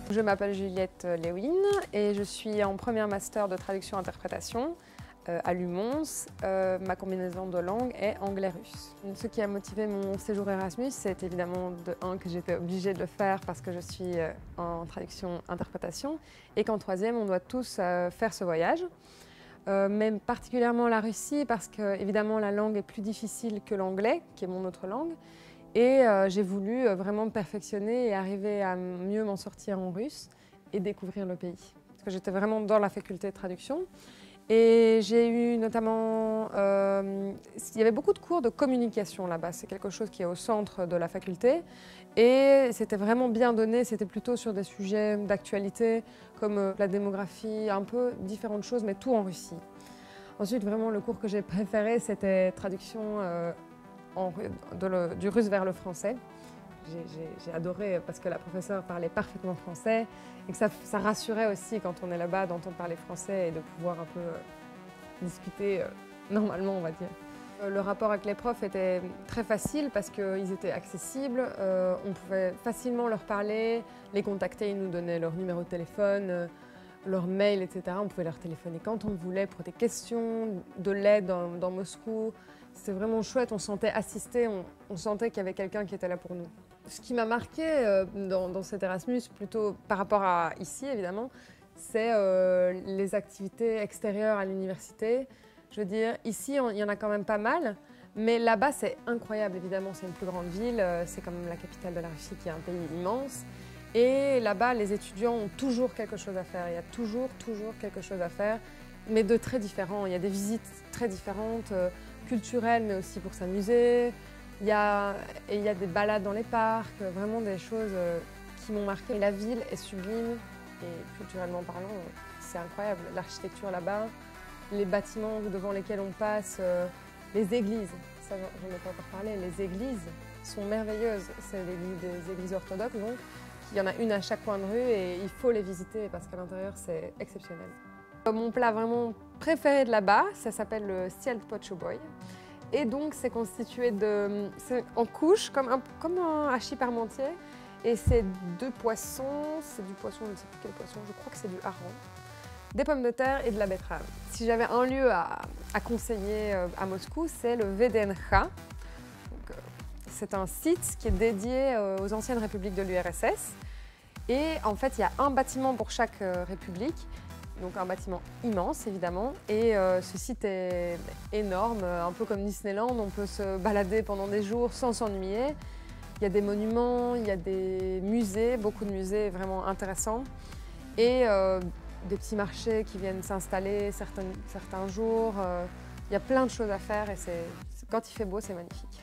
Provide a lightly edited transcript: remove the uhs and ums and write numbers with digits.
Je m'appelle Juliette Lewin et je suis en première master de traduction-interprétation à l'UMONS. Ma combinaison de langues est anglais-russe. Ce qui a motivé mon séjour Erasmus, c'est évidemment que j'étais obligée de le faire parce que je suis en traduction-interprétation et qu'en troisième, on doit tous faire ce voyage. Mais particulièrement la Russie parce que évidemment la langue est plus difficile que l'anglais, qui est mon autre langue. Et j'ai voulu vraiment me perfectionner et arriver à mieux m'en sortir en russe et découvrir le pays. Parce que j'étais vraiment dans la faculté de traduction. Et j'ai eu notamment... il y avait beaucoup de cours de communication là-bas. C'est quelque chose qui est au centre de la faculté. Et c'était vraiment bien donné. C'était plutôt sur des sujets d'actualité comme la démographie, un peu différentes choses, mais tout en Russie. Ensuite, vraiment, le cours que j'ai préféré, c'était traduction du russe vers le français. J'ai adoré parce que la professeure parlait parfaitement français et que ça rassurait aussi quand on est là-bas d'entendre parler français et de pouvoir un peu discuter normalement, on va dire. Le rapport avec les profs était très facile parce qu'ils étaient accessibles, on pouvait facilement leur parler, les contacter, ils nous donnaient leur numéro de téléphone, leur mail, etc. On pouvait leur téléphoner quand on le voulait pour des questions, de l'aide dans Moscou. C'était vraiment chouette, on se sentait assisté, on sentait qu'il y avait quelqu'un qui était là pour nous. Ce qui m'a marqué dans cet Erasmus, plutôt par rapport à ici évidemment, c'est les activités extérieures à l'université. Je veux dire, ici il y en a quand même pas mal, mais là-bas c'est incroyable évidemment, c'est une plus grande ville, c'est quand même la capitale de la Russie qui est un pays immense. Et là-bas, les étudiants ont toujours quelque chose à faire, il y a toujours quelque chose à faire, mais de très différent. Il y a des visites très différentes, culturelles, mais aussi pour s'amuser. Il y a des balades dans les parcs, vraiment des choses qui m'ont marqué. Et la ville est sublime et culturellement parlant, c'est incroyable. L'architecture là-bas, les bâtiments devant lesquels on passe, les églises, ça j'en ai pas encore parlé, les églises sont merveilleuses. C'est des églises orthodoxes donc. Il y en a une à chaque coin de rue et il faut les visiter parce qu'à l'intérieur c'est exceptionnel. Mon plat vraiment préféré de là-bas, ça s'appelle le styelt pochoboy. Et donc c'est constitué c'est en couches comme un hachis parmentier. Et c'est deux poissons, c'est du poisson, je ne sais plus quel poisson, je crois que c'est du hareng, des pommes de terre et de la betterave. Si j'avais un lieu à conseiller à Moscou, c'est le VDNH. C'est un site qui est dédié aux anciennes républiques de l'URSS. Et en fait, il y a un bâtiment pour chaque république, donc un bâtiment immense évidemment. Et ce site est énorme, un peu comme Disneyland, on peut se balader pendant des jours sans s'ennuyer. Il y a des monuments, il y a des musées, beaucoup de musées vraiment intéressants. Et des petits marchés qui viennent s'installer certains jours. Il y a plein de choses à faire et quand il fait beau, c'est magnifique.